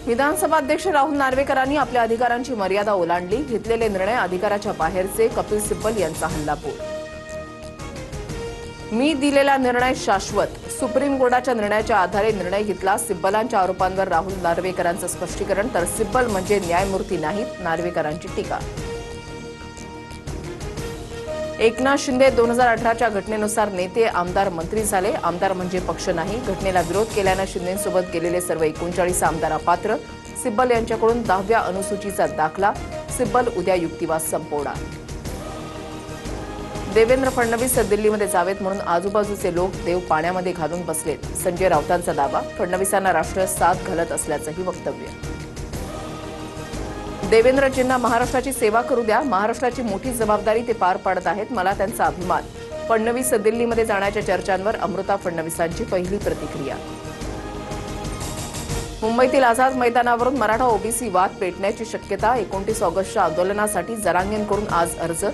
विधानसभा अध्यक्ष राहुल नार्वेकरांनी आपल्या अधिकारांची मर्यादा ओलांडली, घेतलेले निर्णय अधिकाराच्या बाहेरचे, कपिल सिब्बल यांचा हल्लाबोल। मी दिलेला निर्णय शाश्वत, सुप्रीम कोर्टाच्या निर्णयाच्या आधारे निर्णय घेतला, सिब्बलांच्या आरोपांवर राहुल नार्वेकरांचं स्पष्टीकरण। तर सिब्बल म्हणजे न्यायमूर्ती नाहीत, नार्वेकरांची टीका। एकनाथ शिंदे 2018च्या घटनेनुसार नेते, आमदार, मंत्री झाले। आमदार म्हणजे पक्ष नाही। घटनेला विरोध केल्यानं शिंदेसोबत गेलेले सर्व 39 आमदार अपात्र। सिब्बल यांच्याकडून 10व्या अनुसूचीचा दाखला। सिब्बल उद्या युक्तिवाद संपवणार। देवेंद्र फडणवीस दिल्लीमध्ये जावेत म्हणून आजूबाजूचे लोक देव पाण्यामध्ये घालून बसलेत, संजय राऊतांचा दावा। फडणवीसांना राष्ट्र साथ घालत असल्याचंही वक्तव्य। देवेंद्रजींना महाराष्ट्राची सेवा करू द्या, महाराष्ट्राची मोठी जबाबदारी ते पार पाडत आहेत, मला त्यांचा अभिमान। फडणवीस दिल्लीमध्ये जाण्याच्या चर्चांवर अमृता फडणवीसांची पहिली प्रतिक्रिया। मुंबईतील आझाद मैदानावरून मराठा ओबीसी वाद पेटण्याची शक्यता। 29 ऑगस्टच्या आंदोलनासाठी जरांगेंकडून आज अर्ज,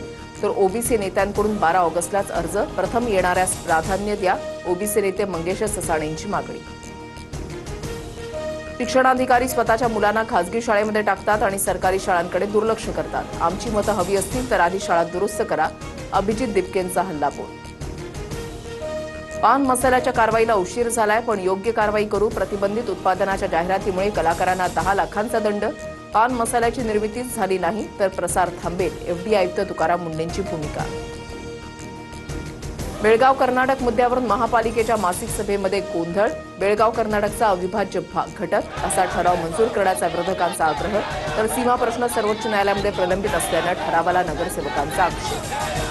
तर ओबीसी नेत्यांकडून 12 ऑगस्टलाच अर्ज। प्रथम येणाऱ्यास प्राधान्य द्या, ओबीसी नेते मंगेश ससाणेंची मागणी। शिक्षणाधिकारी स्वतःच्या मुलांना खासगी शाळेमध्ये टाकतात आणि सरकारी शाळांकडे दुर्लक्ष करतात। आमची मतं हवी असतील तर आधी शाळा दुरुस्त करा, अभिजित दिपकेंचा हल्लाबोल। पान मसाल्याच्या कारवाईला उशीर झालाय, पण योग्य कारवाई करू। प्रतिबंधित उत्पादनाच्या जाहिरातीमुळे कलाकारांना 10 लाखांचा दंड। पान मसाल्याची निर्मितीच झाली नाही तर प्रसार थांबेल, एफडीए आयुक्त तुकाराम मुंडेंची भूमिका। बेळगाव कर्नाटक मुद्द्यावरून महापालिकेच्या मासिक सभेमध्ये गोंधळ। बेळगाव कर्नाटकचा अविभाज्य घटक असा ठराव मंजूर करण्याचा विरोधकांचा आग्रह, तर सीमा प्रश्न सर्वोच्च न्यायालयामध्ये प्रलंबित असल्यानं ठरावाला नगरसेवकांचा आक्षेप।